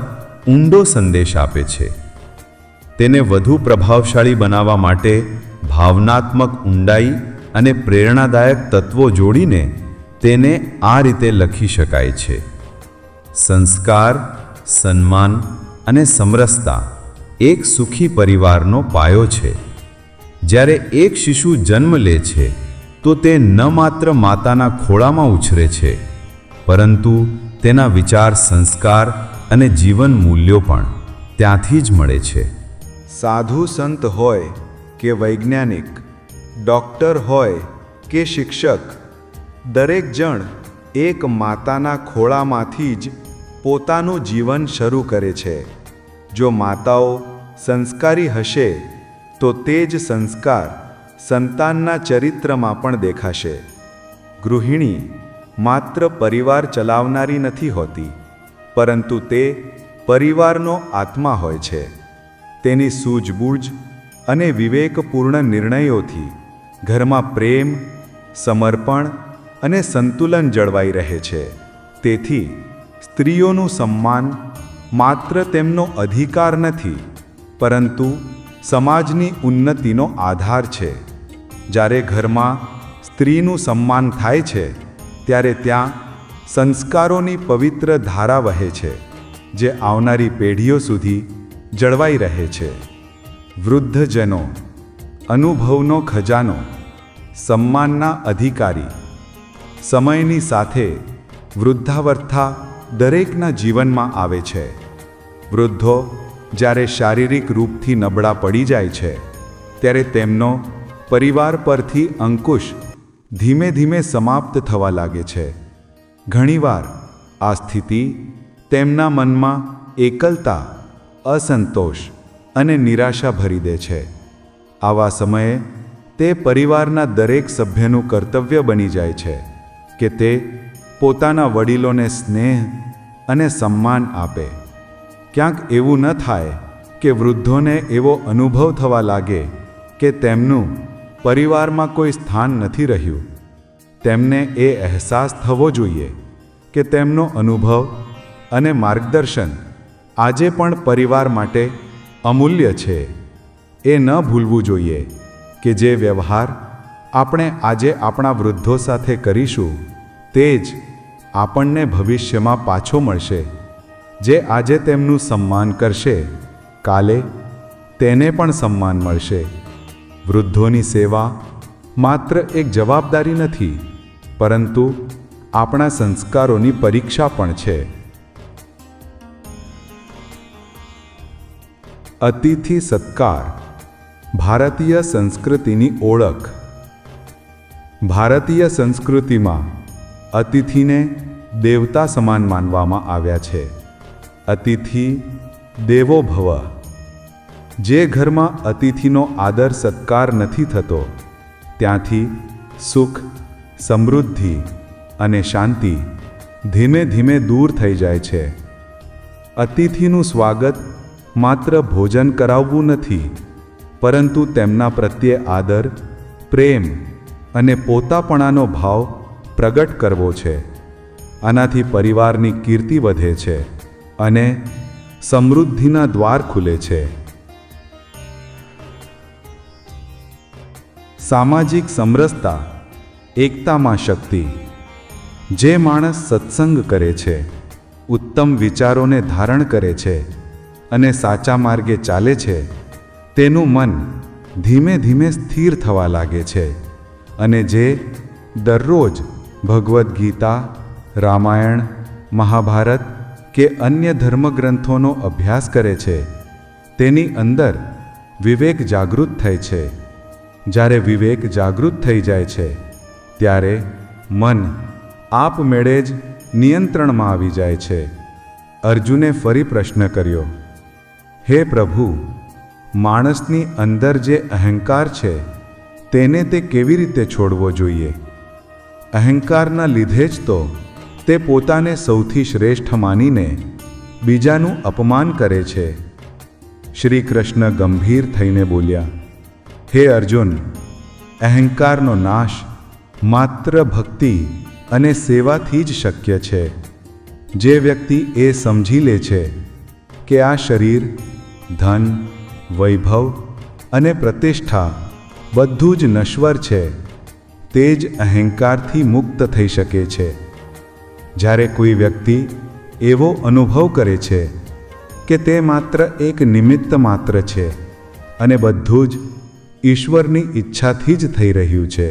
ઊંડો સંદેશ આપે છે. તેને વધુ પ્રભાવશાળી બનાવવા માટે ભાવનાત્મક ઊંડાઈ અને પ્રેરણાદાયક તત્વો જોડીને તેને આ રીતે લખી શકાય છે. સંસ્કાર, સન્માન અને સમરસતા એક સુખી પરિવારનો પાયો છે. જ્યારે એક શિશુ જન્મ લે છે તો તે ન માત્ર માતાના ખોળામાં ઉછરે છે, પરંતુ તેના વિચાર, સંસ્કાર અને જીવન મૂલ્યો પણ ત્યાંથી જ મળે છે. સાધુ સંત હોય કે વૈજ્ઞાનિક, ડૉક્ટર હોય કે શિક્ષક, દરેક જણ એક માતાના ખોળામાંથી જ પોતાનું જીવન શરૂ કરે છે. જો માતાઓ સંસ્કારી હશે તો તે જ સંસ્કાર સંતાનના ચરિત્રમાં પણ દેખાશે. ગૃહિણી માત્ર પરિવાર ચલાવનારી નથી હોતી, પરંતુ તે પરિવારનો આત્મા હોય છે. તેની સૂઝબૂઝ અને વિવેકપૂર્ણ નિર્ણયોથી ઘરમાં પ્રેમ, સમર્પણ અને સંતુલન જળવાઈ રહે છે. તેથી સ્ત્રીઓનું સન્માન માત્ર તેમનો અધિકાર નથી, પરંતુ સમાજની ઉન્નતિનો આધાર છે. જ્યારે ઘરમાં સ્ત્રીનું સન્માન થાય છે, ત્યારે ત્યાં સંસ્કારોની પવિત્ર ધારા વહે છે, જે આવનારી પેઢીઓ સુધી જળવાઈ રહે છે. વૃદ્ધજનો અનુભવનો ખજાનો, સન્માનના અધિકારી. સમયની સાથે વૃદ્ધાવસ્થા દરેકના જીવનમાં આવે છે. વૃદ્ધો જ્યારે શારીરિક રૂપથી નબળા પડી જાય છે ત્યારે તેમનો પરિવાર પરથી અંકુશ ધીમે ધીમે સમાપ્ત થવા લાગે છે. ઘણીવાર આ સ્થિતિ તેમના મનમાં એકલતા, અસંતોષ અને નિરાશા ભરી દે છે. આવા સમયે તે પરિવારના દરેક સભ્યનું કર્તવ્ય બની જાય છે કે તે પોતાના વડીલોને સ્નેહ અને સન્માન આપે. ક્યાંક એવું ન થાય કે વૃદ્ધોને એવો અનુભવ થવા લાગે કે તેમનું પરિવારમાં કોઈ સ્થાન નથી રહ્યું. તેમને એ અહેસાસ થવો જોઈએ કે તેમનો અનુભવ અને માર્ગદર્શન આજે પણ પરિવાર માટે અમૂલ્ય છે. એ ન ભૂલવું જોઈએ કે જે વ્યવહાર આપણે આજે આપણા વૃદ્ધો સાથે કરીશું તે જ આપણને ભવિષ્યમાં પાછો મળશે. જે આજે તેમનું સન્માન કરશે કાલે તેને પણ સન્માન મળશે. વૃદ્ધોની સેવા માત્ર એક જવાબદારી નથી, પરંતુ આપણા સંસ્કારોની પરીક્ષા પણ છે. અતિથિ સત્કાર ભારતીય સંસ્કૃતિની ઓળખ. ભારતીય સંસ્કૃતિમાં અતિથિને દેવતા સમાન માનવામાં આવ્યા છે. અતિથિ દેવો ભવ. જે ઘરમાં અતિથિનો આદર સત્કાર નથી થતો ત્યાંથી સુખ, સમૃદ્ધિ અને શાંતિ ધીમે ધીમે દૂર થઈ જાય છે. અતિથિનું સ્વાગત માત્ર ભોજન કરાવવું નથી, પરંતુ તેમના પ્રત્યે આદર, પ્રેમ અને પોતાપણાનો ભાવ પ્રગટ કરવો છે. આનાથી પરિવારની કીર્તિ વધે છે અને સમૃદ્ધિના દ્વાર ખુલે છે. સામાજિક સમરસતા એકતામાં શક્તિ. જે માણસ સત્સંગ કરે છે, ઉત્તમ વિચારોને ધારણ કરે છે અને સાચા માર્ગે ચાલે છે તેનું મન ધીમે ધીમે સ્થિર થવા લાગે છે. અને જે દરરોજ ભગવદ્ ગીતા, રામાયણ, મહાભારત કે અન્ય ધર્મગ્રંથોનો અભ્યાસ કરે છે તેની અંદર વિવેક જાગૃત થાય છે. જ્યારે વિવેક જાગૃત થઈ જાય છે ત્યારે મન આપમેળે જ નિયંત્રણમાં આવી જાય છે. અર્જુને ફરી પ્રશ્ન કર્યો, હે પ્રભુ, માણસની અંદર જે અહંકાર છે તેને તે કેવી રીતે છોડવો જોઈએ? અહંકારના લીધે જ તો તે પોતાને સૌથી શ્રેષ્ઠ માનીને બીજાનું અપમાન કરે છે. શ્રી કૃષ્ણ ગંભીર થઈને બોલ્યા, હે અર્જુન, અહંકારનો નાશ માત્ર ભક્તિ અને સેવાથી જ શક્ય છે. જે વ્યક્તિ એ સમજી લે છે કે આ શરીર, ધન, વૈભવ અને પ્રતિષ્ઠા બધું જ નશ્વર છે, તે જ અહંકારથી મુક્ત થઈ શકે છે. જ્યારે કોઈ વ્યક્તિ એવો અનુભવ કરે છે કે તે માત્ર એક નિમિત્ત માત્ર છે અને બધું જ ઈશ્વરની ઈચ્છાથી જ થઈ રહ્યું છે,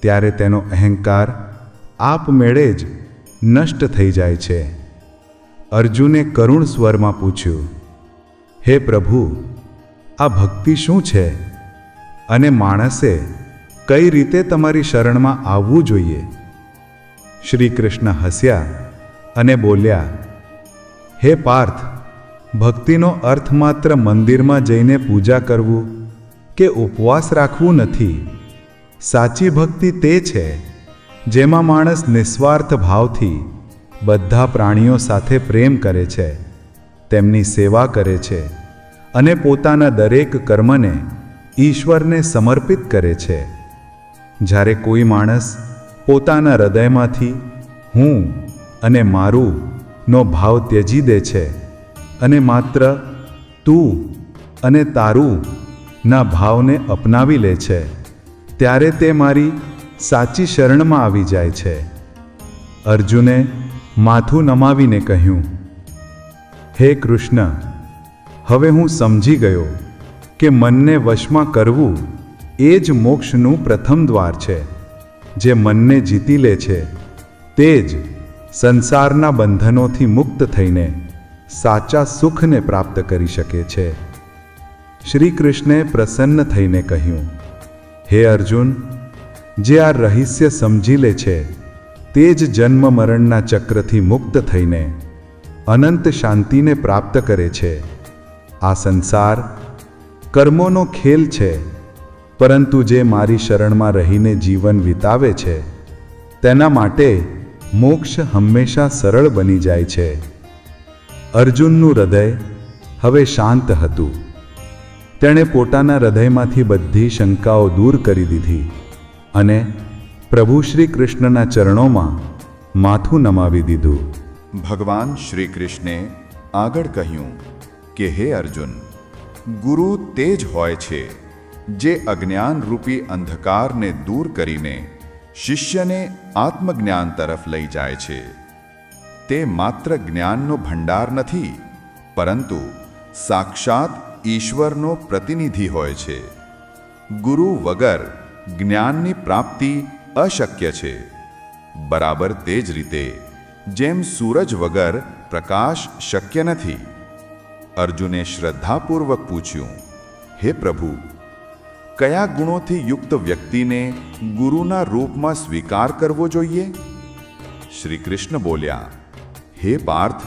ત્યારે તેનો અહંકાર આપમેળે જ નષ્ટ થઈ જાય છે. અર્જુને કરુણ સ્વરમાં પૂછ્યું, હે પ્રભુ, આ ભક્તિ શું છે અને માણસે કઈ રીતે તમારી શરણમાં આવવું જોઈએ? શ્રી કૃષ્ણ હસ્યા અને બોલ્યા, હે પાર્થ, ભક્તિનો અર્થ માત્ર મંદિરમાં જઈને પૂજા કરવું કે ઉપવાસ રાખવું નથી. સાચી ભક્તિ તે છે જેમાં માણસ નિસ્વાર્થ ભાવથી બધા પ્રાણીઓ સાથે પ્રેમ કરે છે, તેમની સેવા કરે છે અને પોતાના દરેક કર્મને ઈશ્વરને સમર્પિત કરે છે. જ્યારે કોઈ માણસ પોતાના હૃદયમાંથી હું અને મારું નો ભાવ ત્યજી દે છે અને માત્ર તું અને તારું ના ભાવને અપનાવી લે છે, ત્યારે તે મારી સાચી શરણમાં આવી જાય છે. અર્જુને માથું નમાવીને કહ્યું, હે કૃષ્ણ, હવે હું સમજી ગયો કે મનને વશમાં કરવું એ જ મોક્ષનું પ્રથમ દ્વાર છે. જે મનને જીતી લે છે તે જ સંસારના બંધનોથી મુક્ત થઈને સાચા સુખને પ્રાપ્ત કરી શકે છે. શ્રી કૃષ્ણે પ્રસન્ન થઈને કહ્યું, હે અર્જુન, જે આ રહસ્ય સમજી લે છે તે જ જન્મ મરણના ચક્રથી મુક્ત થઈને અનંત શાંતિને પ્રાપ્ત કરે છે. આ સંસાર કર્મોનો ખેલ છે, પરંતુ જે મારી શરણમાં રહીને જીવન વિતાવે છે તેના માટે મોક્ષ હંમેશા સરળ બની જાય છે. અર્જુનનું હૃદય હવે શાંત હતું. તેણે પોતાના હૃદયમાંથી બધી શંકાઓ દૂર કરી દીધી અને પ્રભુ શ્રી કૃષ્ણના ચરણોમાં માથું નમાવી દીધું. ભગવાન શ્રી કૃષ્ણે આગળ કહ્યું કે હે અર્જુન, ગુરુ તે જ હોય છે જે અજ્ઞાન રૂપી અંધકારને દૂર કરીને શિષ્યને આત્મજ્ઞાન તરફ લઈ જાય છે. તે માત્ર જ્ઞાનનો ભંડાર નથી, પરંતુ સાક્ષાત ઈશ્વરનો પ્રતિનિધિ હોય છે. ગુરુ વગર જ્ઞાનની પ્રાપ્તિ અશક્ય છે. બરાબર તે જ રીતે જેમ સૂરજ વગર પ્રકાશ શક્ય નથી. અર્જુને શ્રદ્ધાપૂર્વક પૂછ્યું, હે પ્રભુ, કયા ગુણોથી યુક્ત વ્યક્તિને ગુરુના રૂપમાં સ્વીકાર કરવો જોઈએ? શ્રી કૃષ્ણ બોલ્યા, હે પાર્થ,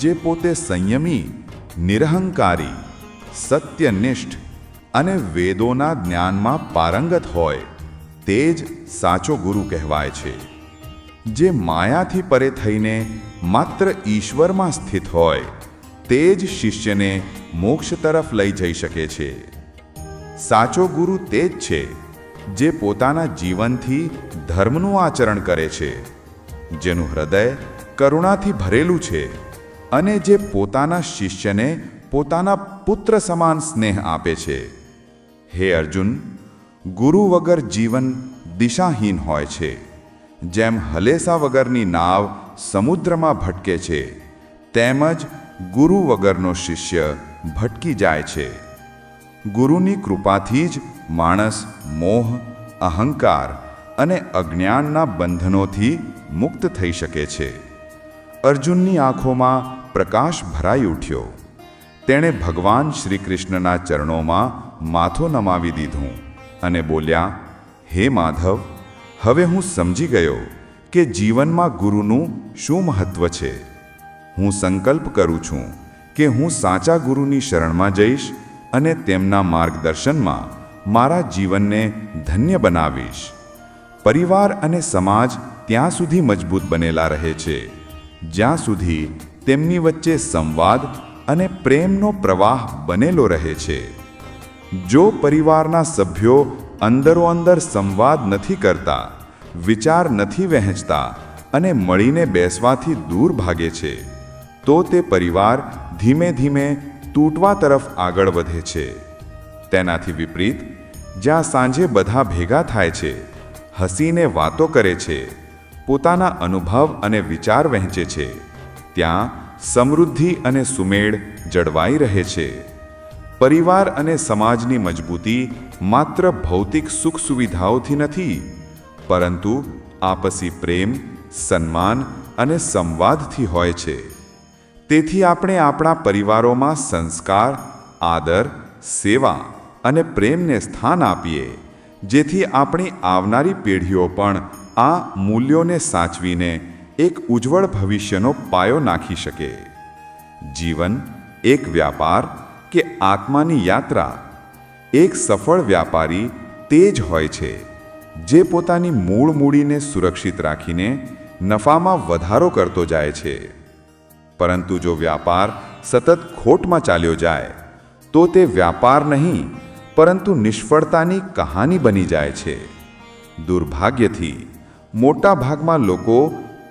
જે પોતે સંયમી, નિરહંકારી, સત્યનિષ્ઠ અને વેદોના જ્ઞાનમાં પારંગત હોય તે જ સાચો ગુરુ કહેવાય છે. જે માયાથી પરે થઈને માત્ર ઈશ્વરમાં સ્થિત હોય તે જ શિષ્યને મોક્ષ તરફ લઈ જઈ શકે છે. સાચો ગુરુ તે જ છે જે પોતાના જીવનથી ધર્મનું આચરણ કરે છે, જેનું હૃદય કરુણાથી ભરેલું છે અને જે પોતાના શિષ્યને પોતાના પુત્ર સમાન સ્નેહ આપે છે. હે અર્જુન, ગુરુ વગર જીવન દિશાહીન હોય છે. જેમ હલેસા વગરની નાવ સમુદ્રમાં ભટકે છે, તેમજ ગુરુ વગરનો શિષ્ય ભટકી જાય છે. ગુરુની કૃપાથી જ માણસ મોહ, અહંકાર અને અજ્ઞાનના બંધનોથી મુક્ત થઈ શકે છે. અર્જુનની આંખોમાં પ્રકાશ ભરાઈ ઉઠ્યો. તેણે ભગવાન શ્રી કૃષ્ણના ચરણોમાં માથું નમાવી દીધું અને બોલ્યા, હે માધવ, હવે હું સમજી ગયો કે જીવનમાં ગુરુનું શું મહત્વ છે. હું સંકલ્પ કરું છું કે હું સાચા ગુરુની શરણમાં જઈશ અને તેમના માર્ગદર્શનમાં મારા જીવનને ધન્ય બનાવીશ. પરિવાર અને સમાજ ત્યાં સુધી મજબૂત બનેલા રહે છે જ્યાં સુધી તેમની વચ્ચે સંવાદ અને પ્રેમનો પ્રવાહ બનેલો રહે છે. જો પરિવારના સભ્યો અંદરોઅંદર સંવાદ નથી કરતા, વિચાર નથી વહેંચતા અને મળીને બેસવાથી દૂર ભાગે છે, તો તે પરિવાર ધીમે ધીમે તૂટવા તરફ આગળ વધે છે. તેનાથી વિપરીત, જ્યાં સાંજે બધા ભેગા થાય છે, હસીને વાતો કરે છે, પોતાના અનુભવ અને વિચાર વહેંચે છે, ત્યાં સમૃદ્ધિ અને સુમેળ જળવાઈ રહે છે. પરિવાર અને સમાજની મજબૂતી માત્ર ભૌતિક સુખ સુવિધાઓથી નથી, પરંતુ આપસી પ્રેમ, સન્માન અને સંવાદથી હોય છે. તેથી આપણે આપણા પરિવારોમાં સંસ્કાર, આદર, સેવા અને પ્રેમને સ્થાન આપીએ, જેથી આપણી આવનારી પેઢીઓ પણ આ મૂલ્યોને સાચવીને એક ઉજ્જવળ ભવિષ્યનો પાયો નાખી શકે. જીવન એક વ્યાપાર કે આત્માની યાત્રા. એક સફળ વ્યાપારી તે જ હોય છે જે પોતાની મૂળ મૂડીને સુરક્ષિત રાખીને નફામાં વધારો કરતો જાય છે. પરંતુ જો વ્યાપાર સતત ખોટમાં ચાલ્યો જાય તો તે વ્યાપાર નહીં, પરંતુ નિષ્ફળતાની કહાની બની જાય છે. દુર્ભાગ્યથી મોટા ભાગમાં લોકો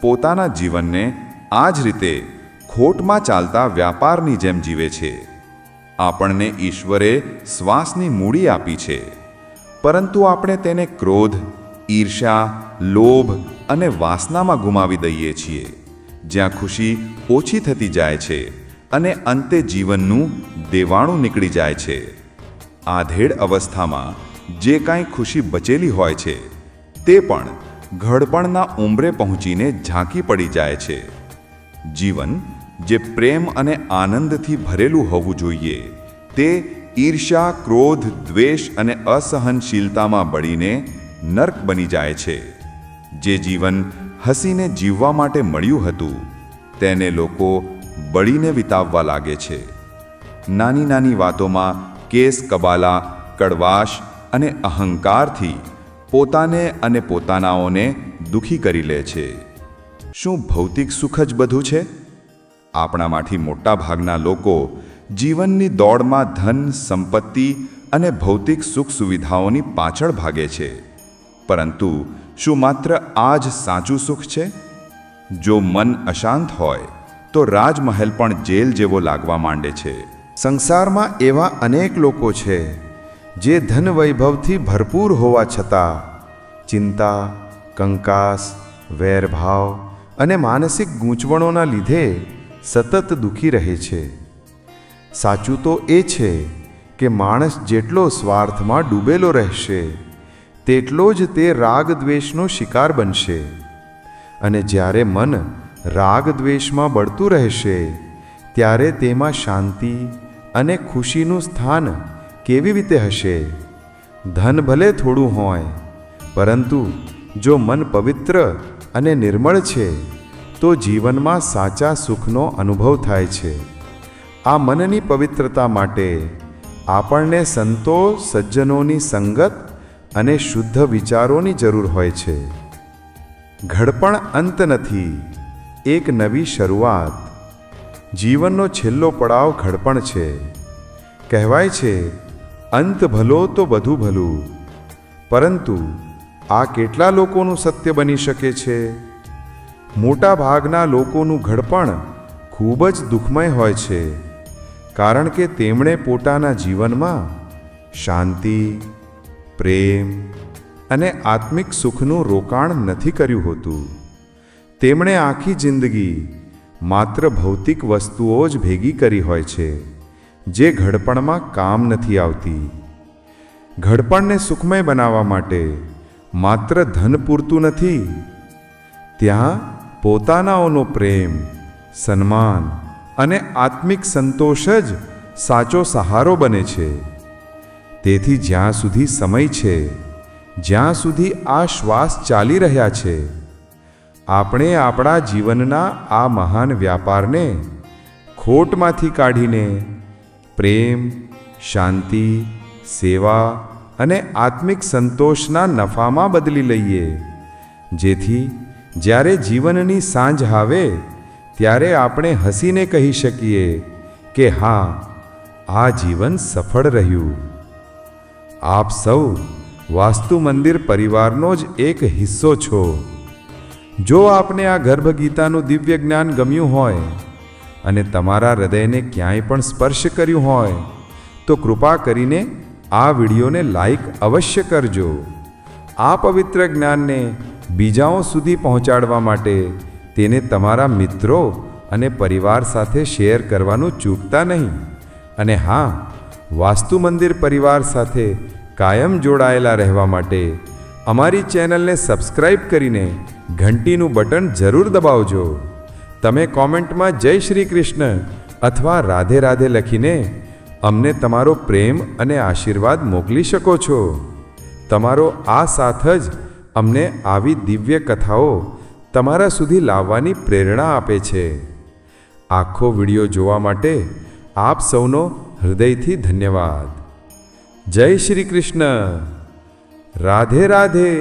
પોતાના જીવનને આ જ રીતે ખોટમાં ચાલતા વ્યાપારની જેમ જીવે છે. આપણને ઈશ્વરે શ્વાસની મૂડી આપી છે, પરંતુ આપણે તેને ક્રોધ, ઈર્ષ્યા, લોભ અને વાસનામાં ગુમાવી દઈએ છીએ, જ્યાં ખુશી ઓછી થતી જાય છે અને અંતે જીવનનું દેવાણું નીકળી જાય છે. આધેડ અવસ્થામાં જે કાંઈ ખુશી બચેલી હોય છે તે પણ ઘડપણના ઉંબરે પહોંચીને ઝાંકી પડી જાય છે. જીવન જે પ્રેમ અને આનંદથી ભરેલું હોવું જોઈએ તે ઈર્ષ્યા, ક્રોધ, દ્વેષ અને અસહનશીલતામાં બળીને નર્ક બની જાય છે. જે જીવન હસીને જીવવા માટે મળ્યું હતું તેને લોકો બળીને વિતાવવા લાગે છે. નાની નાની વાતોમાં કેસ કબાલા, કડવાશ અને અહંકારથી પોતાને અને પોતાનાઓને દુખી કરી લે છે. શું ભૌતિક સુખ જ બધું છે? આપણામાંથી મોટા ભાગના લોકો જીવનની દોડમાં ધન, સંપત્તિ અને ભૌતિક સુખ સુવિધાઓની પાછળ ભાગે છે. પરંતુ શું માત્ર આ જ સાચું સુખ છે? જો મન અશાંત હોય તો રાજમહેલ પણ જેલ જેવો લાગવા માંડે છે. સંસારમાં એવા અનેક લોકો છે જે ધન વૈભવથી ભરપૂર હોવા છતાં ચિંતા, કંકાસ, વેરભાવ અને માનસિક ગૂંચવણોના લીધે સતત દુઃખી રહે છે. સાચું તો એ છે કે માણસ જેટલો સ્વાર્થમાં ડૂબેલો રહેશે તેટલો જ તે રાગ દ્વેષનો શિકાર બનશે. અને જ્યારે મન રાગ દ્વેષમાં બળતું રહેશે ત્યારે તેમાં શાંતિ અને ખુશીનું સ્થાન કેવી રીતે હશે? ધન ભલે થોડું હોય, પરંતુ જો મન પવિત્ર અને નિર્મળ છે તો જીવનમાં સાચા સુખનો અનુભવ થાય છે. આ મનની પવિત્રતા માટે આપણને સંતો, સજ્જનોની સંગત અને શુદ્ધ વિચારોની જરૂર હોય છે. ઘડપણ અંત નથી, એક નવી શરૂઆત. જીવનનો છેલ્લો પડાવ ઘડપણ છે. કહેવાય છે, અંત ભલો તો બધું ભલું. પરંતુ આ કેટલા લોકોનું સત્ય બની શકે છે? મોટા ભાગના લોકોનું ઘડપણ ખૂબ જ દુઃખમય હોય છે, કારણ કે તેમણે પોતાના જીવનમાં શાંતિ, પ્રેમ અને આત્મિક સુખનું રોકાણ નથી કર્યું હોતું. તેમણે આખી જિંદગી માત્ર ભૌતિક વસ્તુઓ જ ભેગી કરી હોય છે, જે ઘડપણમાં કામ નથી આવતી. ઘડપણને સુખમય બનાવવા માટે માત્ર ધન પૂરતું નથી, ત્યાં પોતાનાઓનો પ્રેમ, સન્માન અને આત્મિક સંતોષ જ સાચો સહારો બને છે. તેથી જ્યાં સુધી સમય છે, જ્યાં સુધી આ શ્વાસ ચાલી રહ્યા છે, આપણે આપણા જીવનના આ મહાન વ્યાપારને ખોટમાંથી કાઢીને પ્રેમ, શાંતિ, સેવા અને આત્મિક સંતોષના નફામાં બદલી લઈએ, જેથી જ્યારે જીવનની સાંજ આવે ત્યારે આપણે હસીને કહી શકીએ કે હા, આ જીવન સફળ રહ્યું. આપ સૌ વાસ્તુ મંદિર પરિવારનો જ એક હિસ્સો છો. જો આપને આ ગર્ભગીતાનું દિવ્ય જ્ઞાન ગમ્યું હોય અને તમારા હૃદયને ક્યાંય પણ સ્પર્શ કર્યું હોય તો કૃપા કરીને આ વિડીયોને લાઈક અવશ્ય કરજો. આ પવિત્ર જ્ઞાનને બીજાઓ સુધી પહોંચાડવા માટે તેને તમારા મિત્રો અને પરિવાર સાથે શેર કરવાનું ચૂકતા નહીં. અને હા, વાસ્તુ મંદિર પરિવાર સાથે કાયમ જોડાયેલા રહેવા માટે અમારી ચેનલને સબસ્ક્રાઇબ કરીને ઘંટીનું બટન જરૂર દબાવજો. તમે કોમેન્ટમાં જય શ્રી કૃષ્ણ અથવા રાધે રાધે લખીને અમને તમારો પ્રેમ અને આશીર્વાદ મોકલી શકો છો. તમારો આ સાથ જ અમને આવી દિવ્ય કથાઓ તમારા સુધી લાવવાની પ્રેરણા આપે છે. આખો વિડીયો જોવા માટે આપ સૌનો હૃદયથી ધન્યવાદ. જય શ્રી કૃષ્ણ. રાધે રાધે.